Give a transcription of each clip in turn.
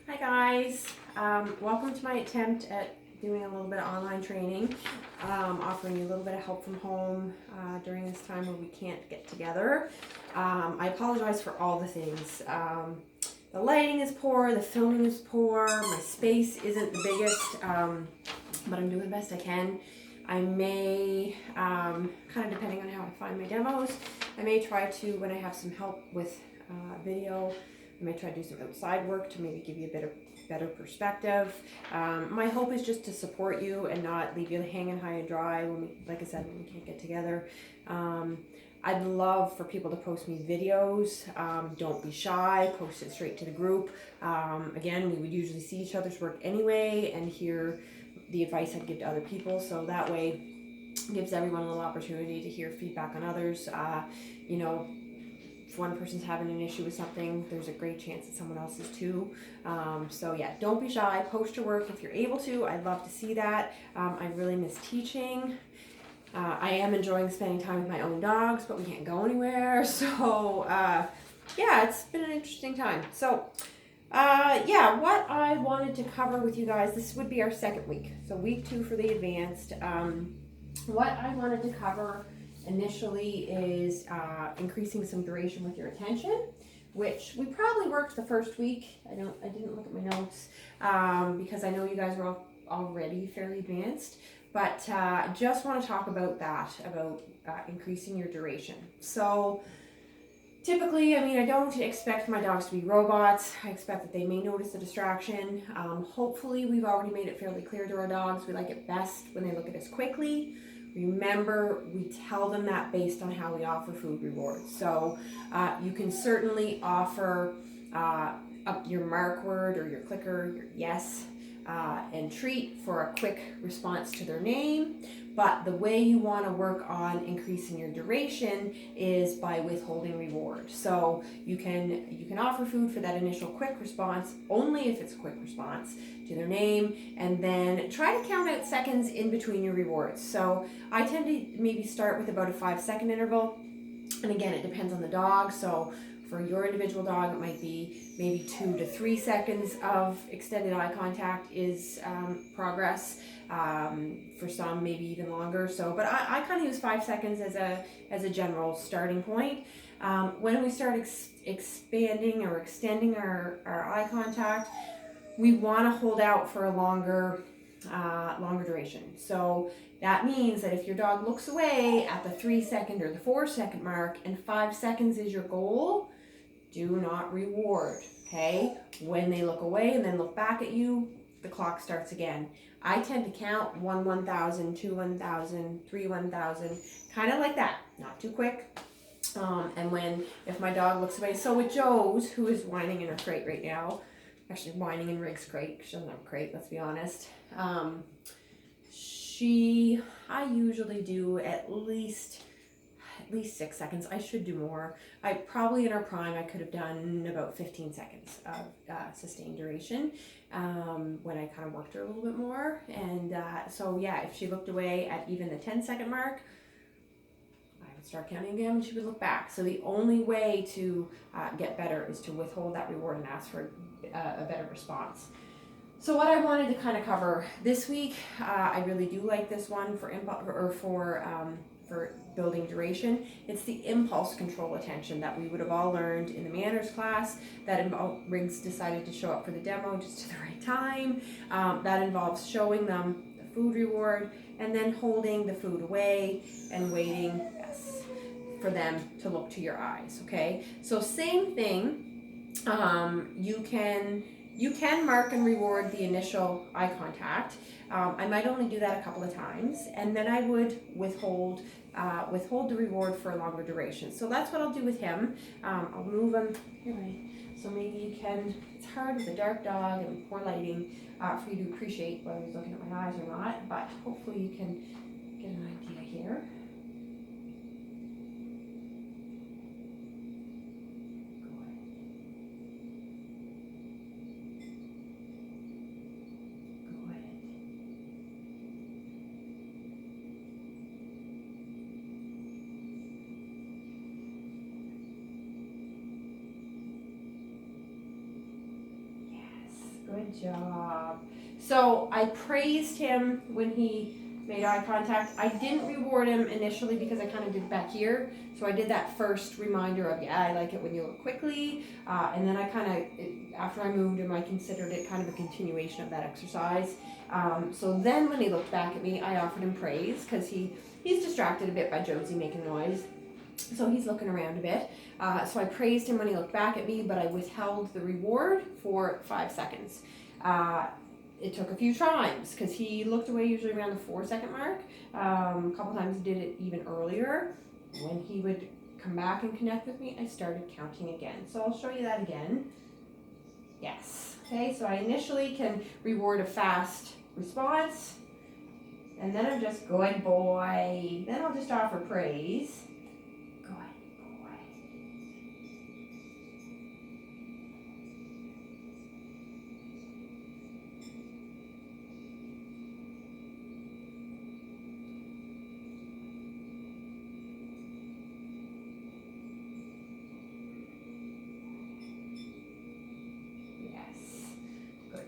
Hi guys, welcome to my attempt at doing a little bit of online training, offering you a little bit of help from home during this time where we can't get together. I apologize for all the things. The lighting is poor, the filming is poor, my space isn't the biggest, but I'm doing the best I can. I may, kind of depending on how I find my demos, I may try to, when I have some help with video, I may try to do some outside work to maybe give you a better perspective. My hope is just to support you and not leave you hanging high and dry when we, like I said, when we can't get together. I'd love for people to post me videos. Don't be shy, post it straight to the group. Again, we would usually see each other's work anyway and hear the advice I'd give to other people, so that way gives everyone a little opportunity to hear feedback on others. You know, if one person's having an issue with something, there's a great chance that someone else is too. So yeah, don't be shy, post your work if you're able to. I'd love to see that. I really miss teaching. I am enjoying spending time with my own dogs, but we can't go anywhere. So yeah, it's been an interesting time. So yeah, what I wanted to cover with you guys, this would be our second week. So week 2 for the advanced. What I wanted to cover initially is increasing some duration with your attention, which we probably worked the first week. I didn't look at my notes because I know you guys were already fairly advanced, but just want to talk about that, about increasing your duration. So typically, I mean, I don't expect my dogs to be robots. I expect that they may notice a distraction. Hopefully, we've already made it fairly clear to our dogs we like it best when they look at us quickly. Remember, we tell them that based on how we offer food rewards. So you can certainly offer up your mark word or your clicker, your yes, and treat for a quick response to their name. But the way you want to work on increasing your duration is by withholding reward. So you can offer food for that initial quick response only if it's a quick response to their name, and then try to count out seconds in between your rewards. So I tend to maybe start with about a 5-second interval, and again, it depends on the dog. So for your individual dog, it might be maybe 2 to 3 seconds of extended eye contact is progress. For some, maybe even longer. So, but I kind of use 5 seconds as a general starting point. When we start expanding or extending our eye contact, we want to hold out for a longer duration. So that means that if your dog looks away at the 3-second or the 4-second mark and 5 seconds is your goal, do not reward. Okay? When they look away and then look back at you, the clock starts again. I tend to count 1 1,000, 2 1,000, 3 1,000, kind of like that, not too quick. And if my dog looks away, so with Joe's, who is whining in her crate right now, actually whining in Rig's crate, she doesn't have a crate, let's be honest. I usually do at least 6 seconds. I should do more. I probably in our prime I could have done about 15 seconds of sustained duration when I kind of worked her a little bit more. And so yeah, if she looked away at even the 10-second mark, I would start counting again and she would look back. So the only way to get better is to withhold that reward and ask for a better response. So what I wanted to kind of cover this week, I really do like this one for building duration. It's the impulse control attention that we would have all learned in the manners class. That Riggs decided to show up for the demo just to the right time. That involves showing them the food reward and then holding the food away and waiting for them to look to your eyes. Okay, so same thing. You can mark and reward the initial eye contact. I might only do that a couple of times, and then I would withhold the reward for a longer duration. So that's what I'll do with him. I'll move him here. So maybe you can. It's hard with a dark dog and poor lighting for you to appreciate whether he's looking at my eyes or not. But hopefully you can get an idea here. Good job. So I praised him when he made eye contact. I didn't reward him initially because I kind of did it back here. So I did that first reminder of, yeah, I like it when you look quickly. And then I kind of, after I moved him, I considered it kind of a continuation of that exercise. So then when he looked back at me, I offered him praise because he's distracted a bit by Josie making noise. So he's looking around a bit. So I praised him when he looked back at me, but I withheld the reward for 5 seconds. It took a few times because he looked away usually around the 4-second mark. A couple times he did it even earlier. When he would come back and connect with me, I started counting again. So I'll show you that again. Yes. Okay, so I initially can reward a fast response. And then I'm just, good boy. Then I'll just offer praise. Good boy.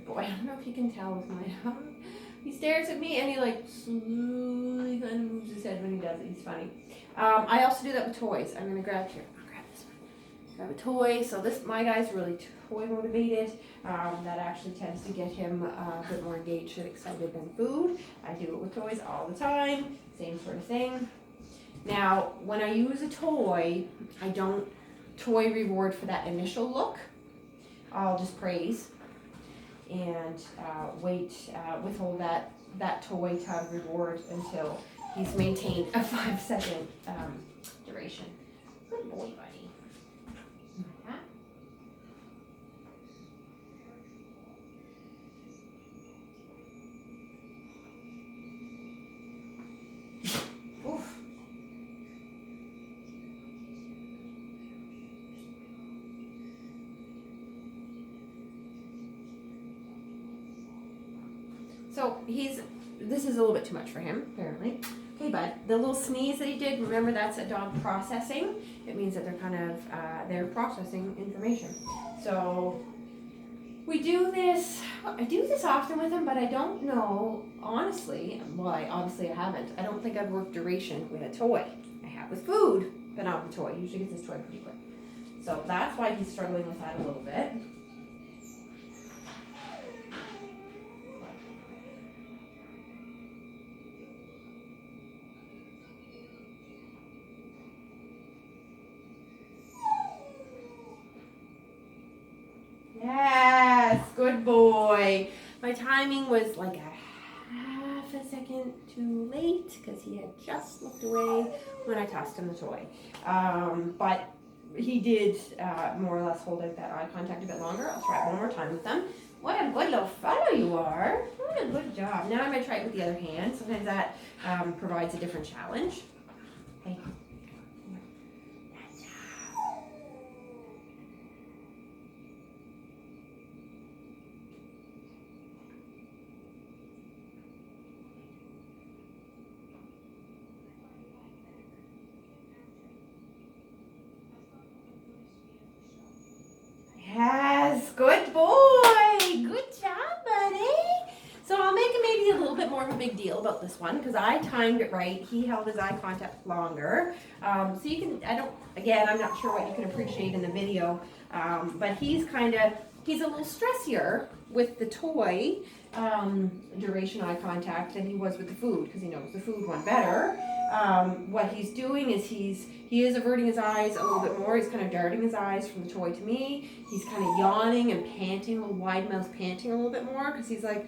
Boy, I don't know if you can tell with my dog. He stares at me and he like slowly kind of moves his head when he does it. He's funny. I also do that with toys. I'm gonna grab here. I'll grab this one. Grab a toy. So my guy's really toy motivated. That actually tends to get him a bit more engaged and excited than food. I do it with toys all the time. Same sort of thing. Now, when I use a toy, I don't toy reward for that initial look. I'll just praise and withhold that toy tug reward until he's maintained a 5-second duration. Good boy, buddy. Oof. So this is a little bit too much for him, apparently. Okay, bud, the little sneeze that he did, remember that's a dog processing. It means that they're processing information. So we do this, I do this often with him, but I don't know, honestly, well, obviously I haven't. I don't think I've worked duration with a toy. I have with food, but not with a toy. Usually gets his toy pretty quick. So that's why he's struggling with that a little bit. Yes, good boy. My timing was like a half a second too late because he had just looked away when I tossed him the toy. But he did more or less hold out that eye contact a bit longer. I'll try it one more time with them. What a good little fellow you are. What a good job. Now I'm going to try it with the other hand. Sometimes that provides a different challenge. Okay. Yes, good boy. Good job, buddy. So I'll make maybe a little bit more of a big deal about this one because I timed it right. He held his eye contact longer. So you can, I'm not sure what you can appreciate in the video, but he's a little stressier with the toy duration eye contact than he was with the food because he knows the food one better. What he's doing is he is averting his eyes a little bit more. He's kind of darting his eyes from the toy to me. He's kind of yawning and panting, a little wide mouth panting a little bit more because he's like,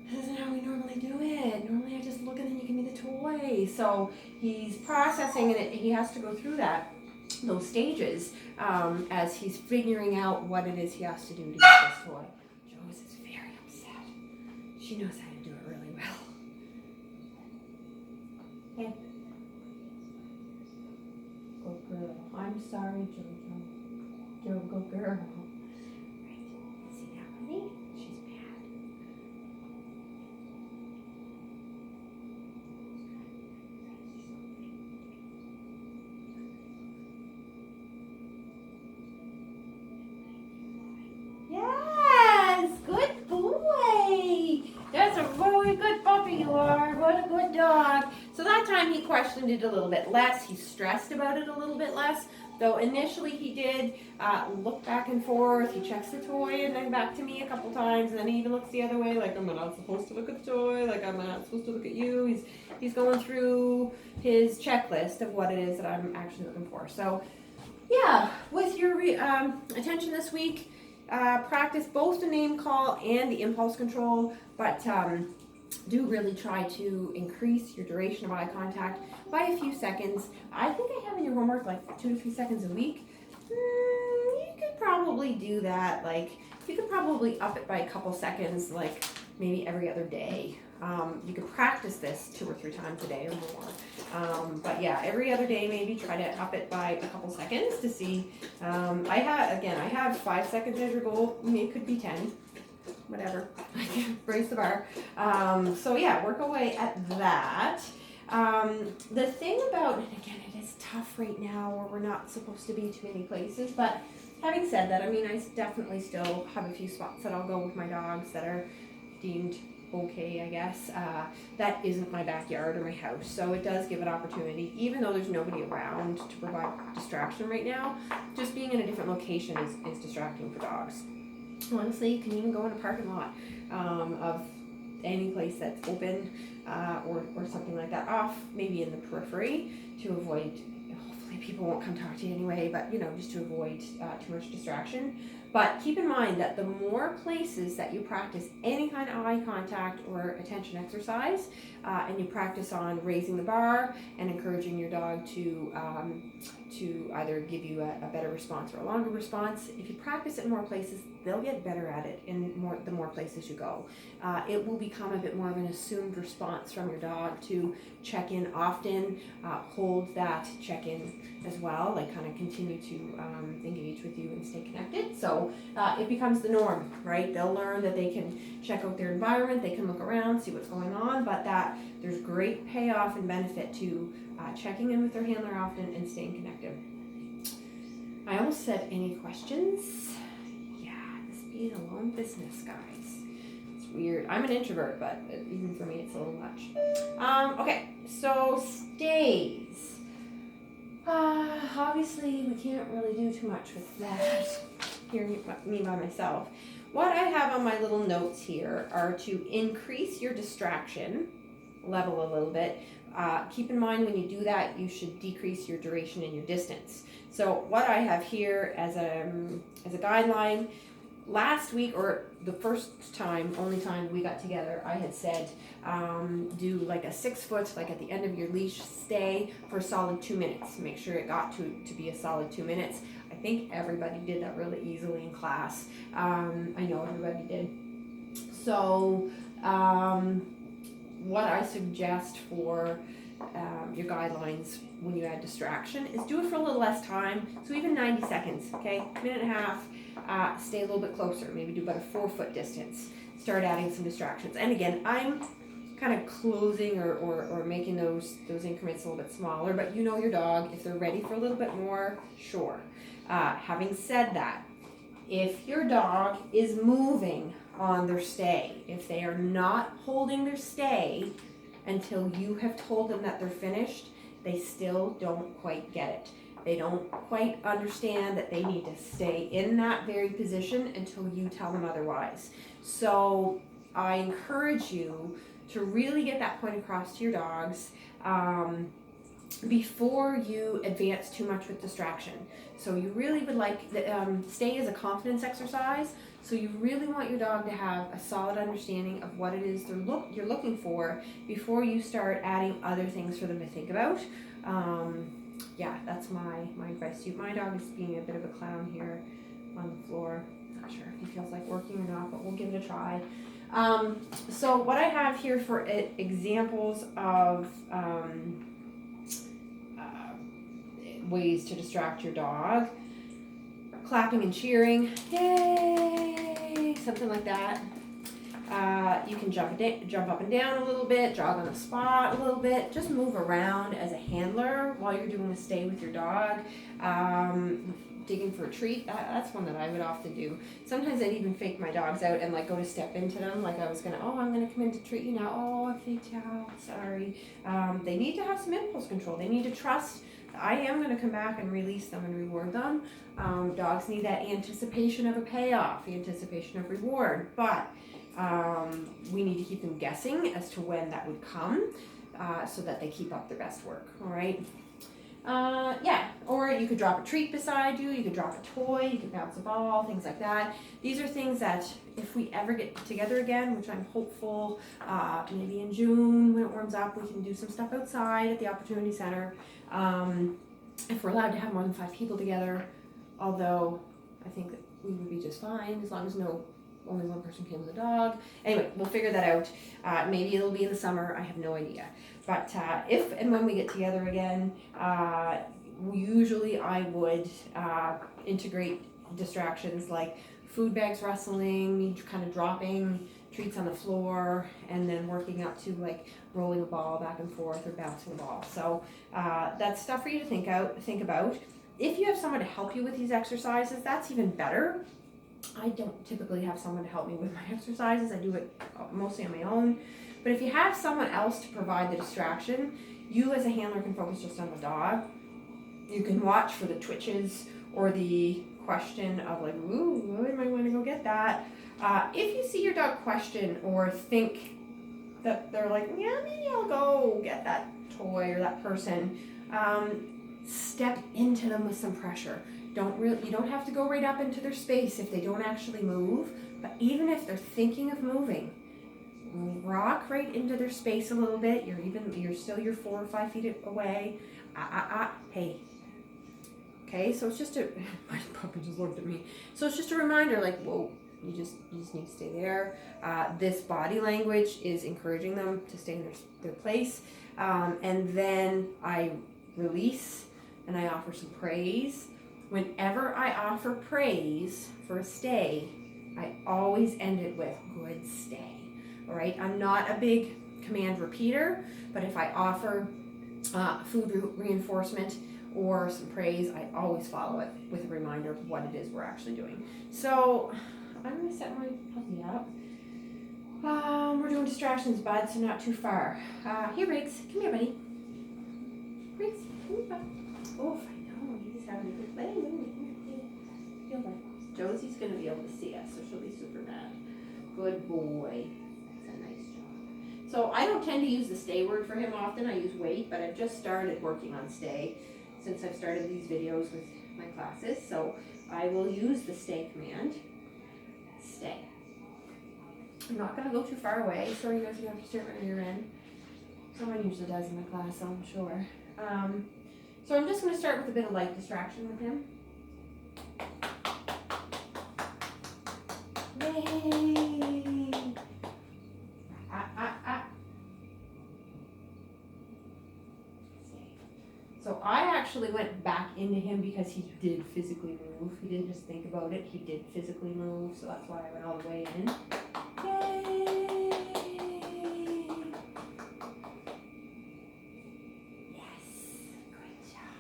this isn't how we normally do it. Normally I just look and then you give me the toy. So he's processing and he has to go through those stages as he's figuring out what it is he has to do to get this toy. Joyce is very upset. She knows how to do it really well. Hey. Good girl. I'm sorry, Jojo. Jojo, good girl. Right. See now, honey? She's mad. Yes! Good questioned it a little bit less. He stressed about it a little bit less. Though initially he did look back and forth. He checks the toy and then back to me a couple times, and then he even looks the other way, like I'm not supposed to look at the toy, like I'm not supposed to look at you. He's going through his checklist of what it is that I'm actually looking for. So yeah, with your attention this week, practice both the name call and the impulse control, but do really try to increase your duration of eye contact by a few seconds. I think I have in your homework like 2 to 3 seconds a week. You could probably do that. Like you could probably up it by a couple seconds, like maybe every other day. You could practice this 2 or 3 times a day or more. But yeah, every other day maybe try to up it by a couple seconds to see. I have 5 seconds as your goal. It could be 10. Whatever, raise the bar. So yeah, work away at that. The thing about, and again, it is tough right now where we're not supposed to be too many places, but having said that, I mean, I definitely still have a few spots that I'll go with my dogs that are deemed okay, I guess. That isn't my backyard or my house, so it does give an opportunity, even though there's nobody around to provide distraction right now. Just being in a different location is distracting for dogs. Honestly, you can even go in a parking lot of any place that's open or something like that, off maybe in the periphery, to avoid, hopefully people won't come talk to you anyway, but just to avoid too much distraction. But keep in mind that the more places that you practice any kind of eye contact or attention exercise, and you practice on raising the bar and encouraging your dog to either give you a better response or a longer response, if you practice it in more places, they'll get better at it the more places you go. It will become a bit more of an assumed response from your dog to check in often, hold that check in as well, like kind of continue to engage with you and stay connected. So it becomes the norm, right? They'll learn that they can check out their environment, they can look around, see what's going on, but that there's great payoff and benefit to checking in with their handler often and staying connected. I almost said any questions? Yeah, this being a lone business, guys. It's weird. I'm an introvert, but even for me, it's a little much. Okay, so stays. Obviously, we can't really do too much with that. Here, me by myself. What I have on my little notes here are to increase your distraction level a little bit. Keep in mind when you do that, you should decrease your duration and your distance. So what I have here as a guideline, last week, or the only time we got together, I had said do like a 6 foot, like at the end of your leash, stay for a solid 2 minutes. Make sure it got to be a solid 2 minutes. I think everybody did that really easily in class. I know everybody did. So what I suggest for your guidelines when you add distraction is do it for a little less time. So even 90 seconds, okay? Minute and a half, stay a little bit closer. Maybe do about a 4 foot distance. Start adding some distractions. And again, I'm kind of closing or making those increments a little bit smaller, but you know your dog, if they're ready for a little bit more, sure. Having said that, if your dog is moving on their stay, if they are not holding their stay until you have told them that they're finished, they still don't quite get it. They don't quite understand that they need to stay in that very position until you tell them otherwise. So I encourage you to really get that point across to your dogs before you advance too much with distraction. So you really would like, stay as a confidence exercise. So you really want your dog to have a solid understanding of what it is you're looking for before you start adding other things for them to think about. Yeah, that's my advice to you. My dog is being a bit of a clown here on the floor. Not sure if he feels like working or not, but we'll give it a try. So what I have here for examples of ways to distract your dog: clapping and cheering, yay, something like that. You can jump up and down a little bit, jog on the spot a little bit, just move around as a handler while you're doing a stay with your dog. digging for a treat, that's one that I would often do. Sometimes I'd even fake my dogs out and like go to step into them, like I was gonna, oh, I'm gonna come in to treat you now. Oh, I faked you out, sorry. They need to have some impulse control. They need to trust that I am gonna come back and release them and reward them. Dogs need that anticipation of a payoff, the anticipation of reward, but we need to keep them guessing as to when that would come, so that they keep up their best work, all right? Yeah, or you could drop a treat beside you, you could drop a toy, you could bounce a ball, things like that. These are things that if we ever get together again, which I'm hopeful, maybe in June when it warms up, we can do some stuff outside at the Opportunity Center. If we're allowed to have more than 5 people together, although I think that we would be just fine as long as only one person came with a dog. Anyway, we'll figure that out. Maybe it'll be in the summer, I have no idea. But if and when we get together again, usually I would integrate distractions like food bags rustling, kind of dropping treats on the floor, and then working up to like rolling a ball back and forth or bouncing a ball. So that's stuff for you to think about. If you have someone to help you with these exercises, that's even better. I don't typically have someone to help me with my exercises. I do it mostly on my own. But if you have someone else to provide the distraction, you as a handler can focus just on the dog. You can watch for the twitches or the question of like, ooh, I might want to go get that. If you see your dog question or think that they're like, yeah, maybe I'll go get that toy or that person, step into them with some pressure. You don't have to go right up into their space if they don't actually move, but even if they're thinking of moving, rock right into their space a little bit. You're still 4 or 5 feet away. Hey. Okay, so it's just my puppy just looked at me. So it's just a reminder, like, whoa, you just need to stay there. This body language is encouraging them to stay in their place. And then I release and I offer some praise. Whenever I offer praise for a stay, I always end it with good stay. All right, I'm not a big command repeater, but if I offer food reinforcement or some praise, I always follow it with a reminder of what it is we're actually doing. So I'm gonna set my puppy up. We're doing distractions, bud, so not too far. Here, Riggs, come here, buddy. Riggs, come here, bud. Oh, I know, he's having a good play. Feel like Josie's gonna be able to see us, so she'll be super mad. Good boy. That's a nice job. So I don't tend to use the stay word for him often. I use wait, but I've just started working on stay since I've started these videos with my classes. So I will use the stay command. Stay. I'm not gonna go too far away. Sorry, you guys, you have to start on your end. Someone usually does in my class, so I'm sure. So I'm just gonna start with a bit of light distraction with him. Yay! So I actually went back into him because he did physically move. He didn't just think about it, he did physically move, so that's why I went all the way in. Yay! Yes, good job.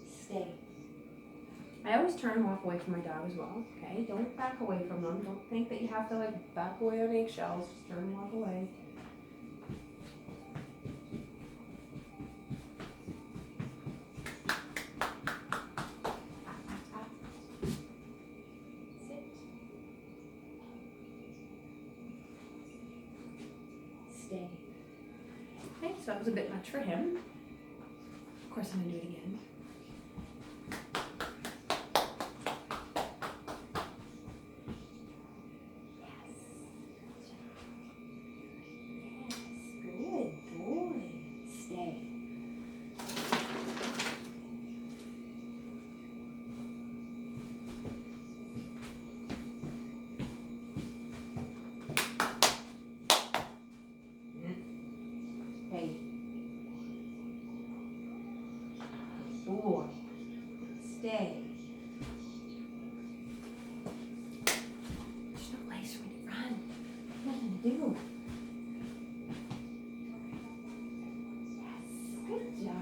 Stay. I always turn and walk away from my dog as well, okay? Don't back away from them. Don't think that you have to like back away on eggshells. Just turn and walk away. Stay. Okay, so that was a bit much for him. Of course, I'm gonna do it again. Boy, stay. There's no place for me to run. Nothing to do. Yes, good job.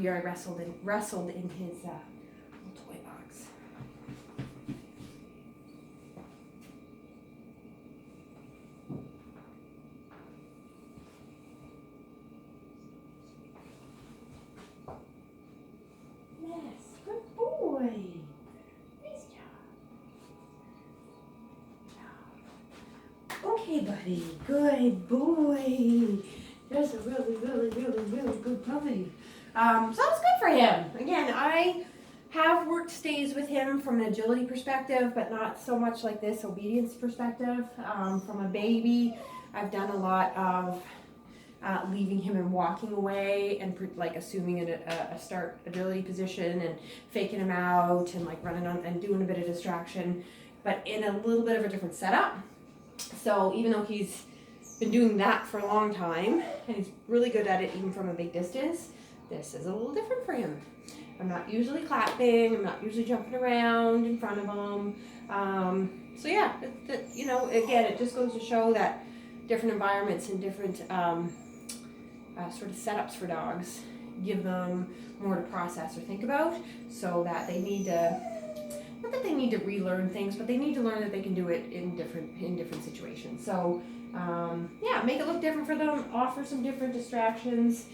earlier I wrestled in his little toy box. Yes, good boy. Nice job. Okay, buddy. Good boy. That's a really good puppy. So that was good for him. Again, I have worked stays with him from an agility perspective, but not so much like this obedience perspective. From a baby, I've done a lot of leaving him and walking away and like assuming a start agility position and faking him out and like running on and doing a bit of distraction, but in a little bit of a different setup. So even though he's been doing that for a long time and he's really good at it even from a big distance, this is a little different for him. I'm not usually clapping, I'm not usually jumping around in front of him. So yeah, you know, again, it just goes to show that different environments and different sort of setups for dogs give them more to process or think about, so that they need to, not that they need to relearn things, but they need to learn that they can do it in different situations. So yeah, make it look different for them, offer some different distractions,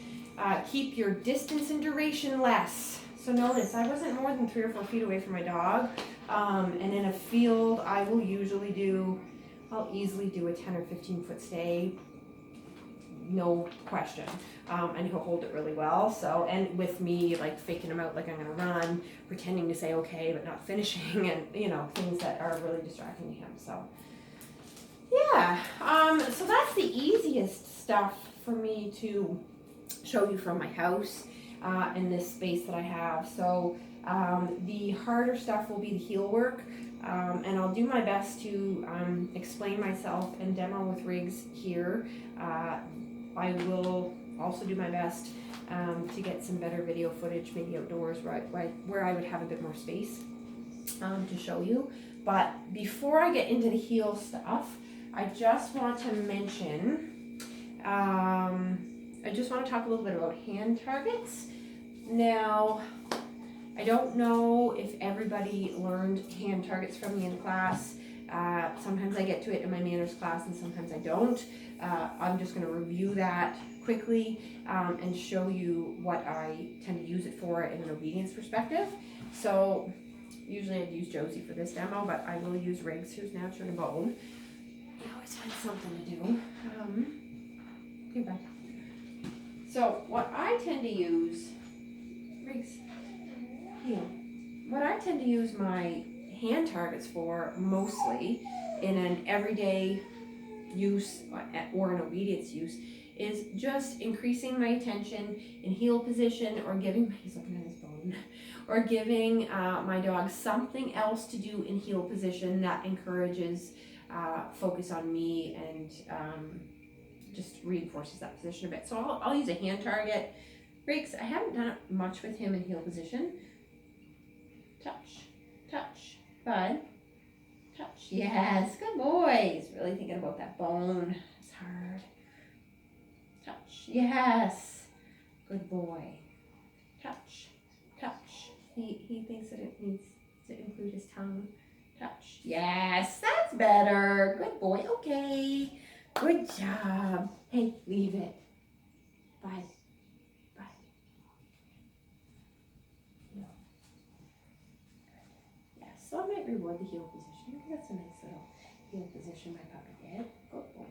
keep your distance and duration less. So notice I wasn't more than 3 or 4 feet away from my dog, and in a field I will I'll easily do a 10 or 15 foot stay, no question, and he'll hold it really well. So, and with me like faking him out like I'm gonna run, pretending to say okay but not finishing, and you know, things that are really distracting to him. So yeah, so that's the easiest stuff for me to show you from my house in this space that I have. So the harder stuff will be the heel work, and I'll do my best to explain myself and demo with Riggs here. I will also do my best to get some better video footage, maybe outdoors, where I would have a bit more space to show you. But before I get into the heel stuff, I just want to mention, I just want to talk a little bit about hand targets. Now, I don't know if everybody learned hand targets from me in class. Sometimes I get to it in my manners class and sometimes I don't. I'm just going to review that quickly and show you what I tend to use it for in an obedience perspective. So usually I'd use Josie for this demo, but I will use Riggs, who's now turned a bone. I always find something to do. Okay, bye. So what I tend to use, Riggs, heel. What I tend to use my hand targets for mostly in an everyday use or an obedience use is just increasing my attention in heel position, or giving, he's looking at his bone, or giving my dog something else to do in heel position that encourages focus on me and just reinforces that position a bit. So I'll use a hand target. Riggs, I haven't done it much with him in heel position. Touch, touch, bud, touch. Yes, good boy. He's really thinking about that bone. It's hard. Touch, yes, good boy. Touch, touch. He thinks that it needs to include his tongue. Touch, yes, that's better. Good boy, okay. Good job. Hey, leave it. Bye. Bye. No. Yes, so I might reward the heel position. That's a nice little heel position my puppy did. Good boy.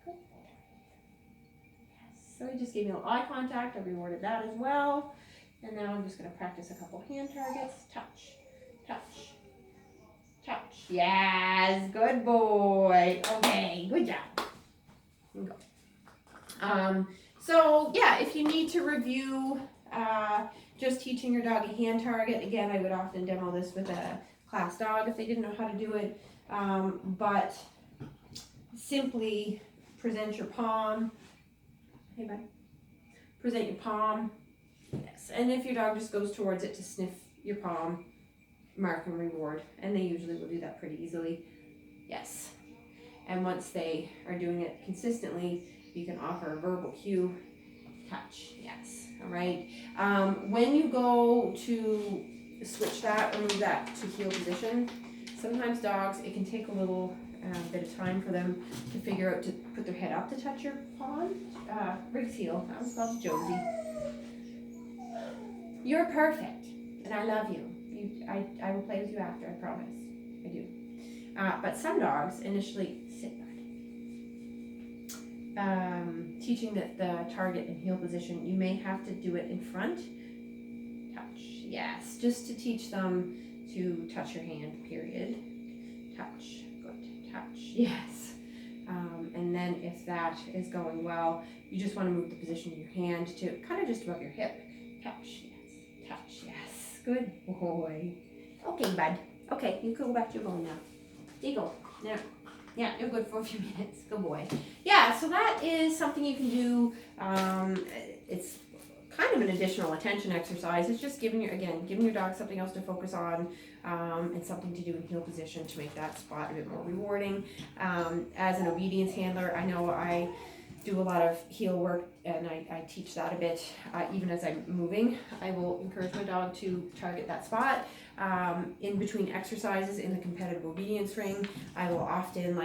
Good boy. Yes, so he just gave me a little eye contact. I rewarded that as well. And now I'm just going to practice a couple hand targets. Touch, touch, touch. Yes, good boy. Okay, good job. Go. So yeah, if you need to review just teaching your dog a hand target, again, I would often demo this with a class dog if they didn't know how to do it. But simply present your palm. Hey, bud. Present your palm. Yes, and if your dog just goes towards it to sniff your palm, mark and reward, and they usually will do that pretty easily. Yes, and once they are doing it consistently, you can offer a verbal cue. touch, yes, all right. When you go to switch that or move that to heel position, sometimes dogs, it can take a little bit of time for them to figure out to put their head up to touch your paw. Rig's heel, that was called Josie. You're perfect, and I love you. I will play with you after, I promise. I do. But some dogs initially sit back. Teaching the target and heel position, you may have to do it in front. Touch, yes, just to teach them to touch your hand, period. Touch, good, touch, yes. And then if that is going well, you just want to move the position of your hand to kind of just above your hip. Touch, yes, touch, yes. Good boy. Okay, bud. Okay, you can go back to your bone now. There you go. Now, yeah, you're good for a few minutes. Good boy. Yeah, so that is something you can do. It's kind of an additional attention exercise. It's just giving your dog something else to focus on, and something to do in heel position to make that spot a bit more rewarding. As an obedience handler, I know I do a lot of heel work, and I teach that a bit. Even as I'm moving, I will encourage my dog to target that spot. In between exercises in the competitive obedience ring, I will often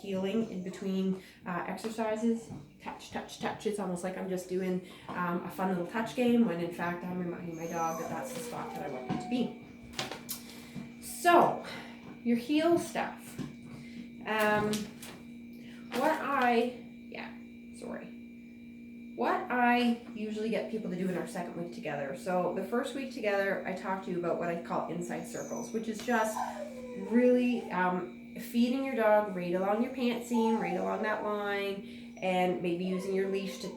healing in between exercises. Touch, touch, touch. It's almost like I'm just doing a fun little touch game, when in fact I'm reminding my dog that that's the spot that I want them to be. So, your heel stuff. What I usually get people to do in our second week together. So the first week together, I talk to you about what I call inside circles, which is just really feeding your dog right along your pant seam, right along that line, and maybe using your leash to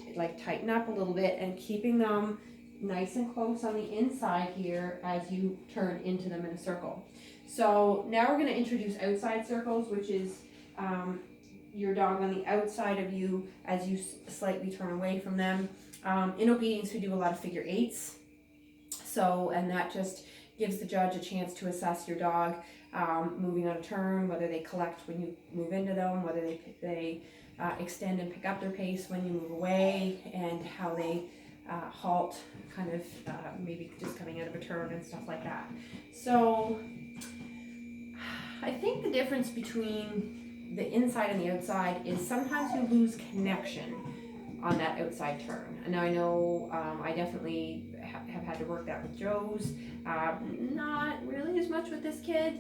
tighten up a little bit and keeping them nice and close on the inside here as you turn into them in a circle. So now we're going to introduce outside circles, which is your dog on the outside of you as you slightly turn away from them. In obedience, we do a lot of figure eights. So, and that just gives the judge a chance to assess your dog moving on a turn, whether they collect when you move into them, whether they extend and pick up their pace when you move away, and how they halt, kind of maybe just coming out of a turn and stuff like that. So I think the difference between the inside and the outside is sometimes you lose connection on that outside turn. And now I know I definitely have had to work that with Joe's. Not really as much with this kid,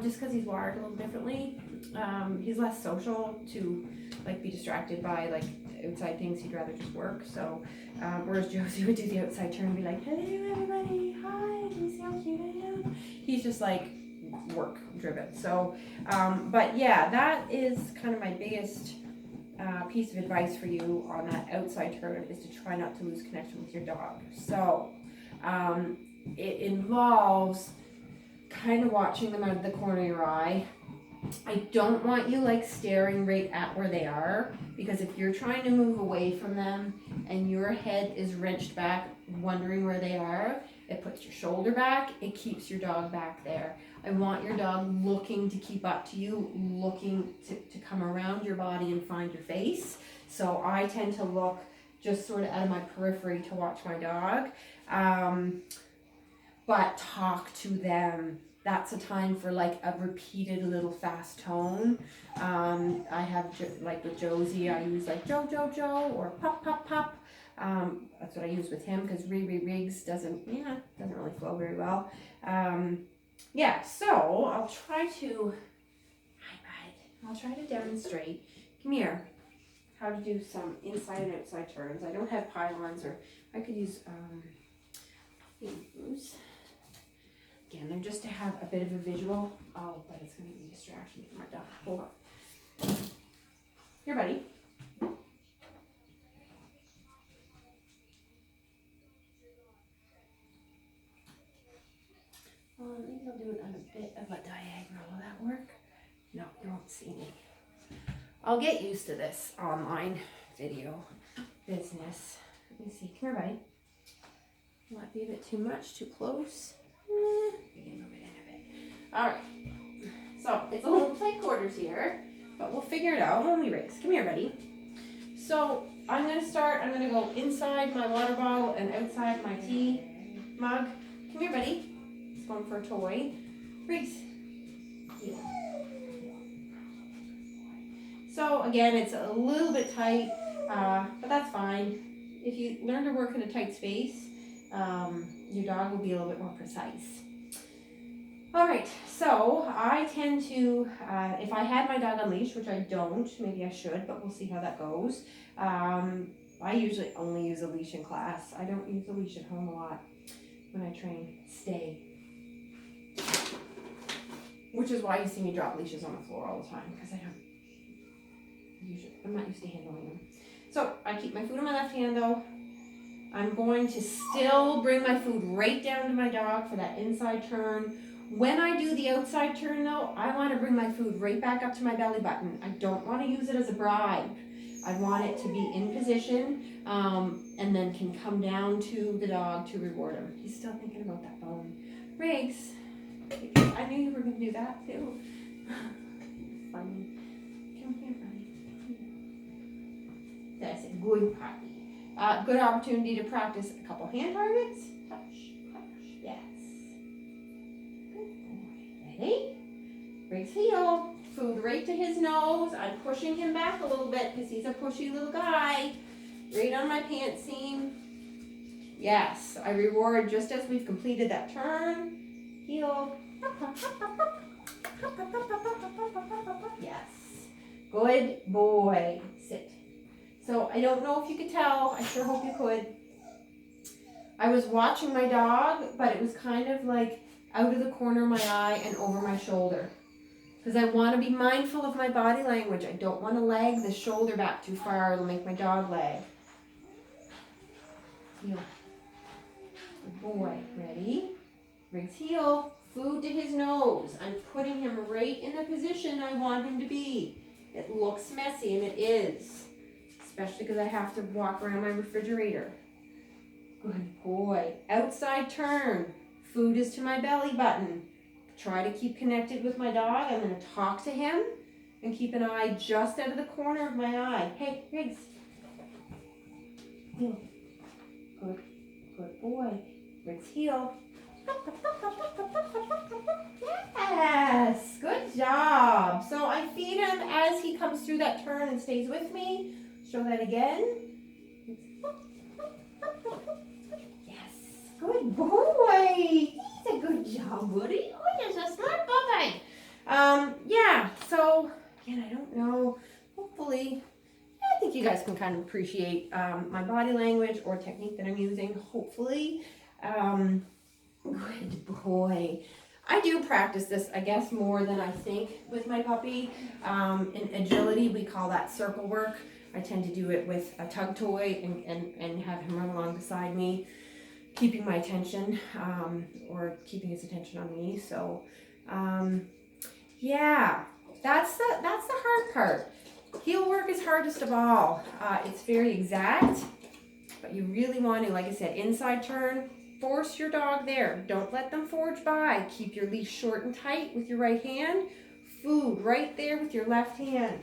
just because he's wired a little differently. He's less social to be distracted by outside things. He'd rather just work. So whereas Josie would do the outside turn and be like, "Hello everybody, hi, do you see how cute I am?" He's just work driven. So but yeah, that is kind of my biggest piece of advice for you on that outside turn, is to try not to lose connection with your dog. So it involves kind of watching them out of the corner of your eye. I don't want you staring right at where they are, because if you're trying to move away from them and your head is wrenched back wondering where they are, it puts your shoulder back, it keeps your dog back there. I want your dog looking to keep up to you, looking to come around your body and find your face. So I tend to look just sort of out of my periphery to watch my dog. But talk to them. That's a time for a repeated little fast tone. I have with Josie, I use Joe, Joe, Joe, or pop, pop, pop. That's what I use with him, because Riggs doesn't really flow very well. Yeah, so I'll try to demonstrate, come here, how to do some inside and outside turns. I don't have pylons, or I could use things. Again, they're just to have a bit of a visual. Oh, but it's going to be a distraction for my dog. Hold on. Here, buddy. Maybe I'll do it on a bit of a diagonal. Will that work? No, you won't see me. I'll get used to this online video business. Let me see. Come here, buddy. Might be a bit too much, too close. You can move it in a bit. Alright. So, it's a little tight quarters here, but we'll figure it out when we race. Come here, buddy. So, I'm gonna go inside my water bottle and outside my tea mug. Come here, buddy. He's going for a toy. Briggs. Yeah. So again, it's a little bit tight, but that's fine. If you learn to work in a tight space, your dog will be a little bit more precise. All right, so I tend to, if I had my dog on leash, which I don't, maybe I should, but we'll see how that goes. I usually only use a leash in class. I don't use a leash at home a lot when I train. Stay. Which is why you see me drop leashes on the floor all the time, because I'm not used to handling them. So I keep my food in my left hand though. I'm going to still bring my food right down to my dog for that inside turn. When I do the outside turn though, I want to bring my food right back up to my belly button. I don't want to use it as a bribe. I want it to be in position, and then can come down to the dog to reward him. He's still thinking about that bone. Riggs, I knew you were going to do that too. Funny. Come here, buddy. That's a good puppy. Good opportunity to practice a couple hand targets. Touch, touch, yes. Good boy. Ready? Riggs heel. Food right to his nose. I'm pushing him back a little bit because he's a pushy little guy. Right on my pants seam. Yes, I reward just as we've completed that turn. Heel. Yes. Good boy. Sit. So I don't know if you could tell. I sure hope you could. I was watching my dog, but it was kind of like out of the corner of my eye and over my shoulder. Because I want to be mindful of my body language. I don't want to lag the shoulder back too far. It'll make my dog lag. Heel. Good boy. Ready? Riggs heel. Food to his nose. I'm putting him right in the position I want him to be. It looks messy, and it is. Especially because I have to walk around my refrigerator. Good boy. Outside turn. Food is to my belly button. Try to keep connected with my dog. I'm going to talk to him and keep an eye just out of the corner of my eye. Hey, Riggs. Heel. Good boy. Riggs heel. Yes, good job. So I feed him as he comes through that turn and stays with me. Show that again. Yes, good boy. He's a good job, Woody. Oh, you're a smart boy. Yeah, so again, I don't know. Hopefully, I think you guys can kind of appreciate my body language or technique that I'm using. Hopefully. Good boy. I do practice this, I guess, more than I think with my puppy. In agility, we call that circle work. I tend to do it with a tug toy and have him run along beside me, keeping my attention, or keeping his attention on me. So, yeah, that's the hard part. Heel work is hardest of all. It's very exact, but you really want to, like I said, inside turn. Force your dog there. Don't let them forge by. Keep your leash short and tight with your right hand. Food right there with your left hand.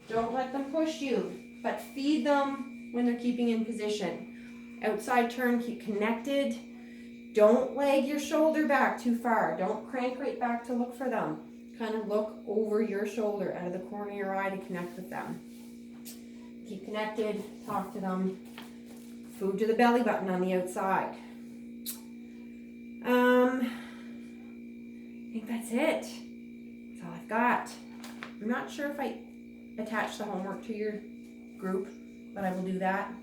Don't let them push you, but feed them when they're keeping in position. Outside turn, keep connected. Don't lag your shoulder back too far. Don't crank right back to look for them. Kind of look over your shoulder, out of the corner of your eye to connect with them. Keep connected, talk to them. Food to the belly button on the outside. I think that's it. That's all I've got. I'm not sure if I attach the homework to your group, but I will do that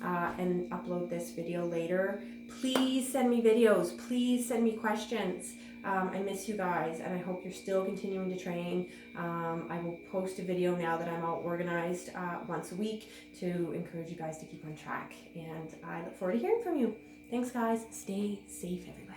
and upload this video later. Please send me videos. Please send me questions. I miss you guys, and I hope you're still continuing to train. I will post a video now that I'm all organized once a week to encourage you guys to keep on track, and I look forward to hearing from you. Thanks, guys. Stay safe, everybody.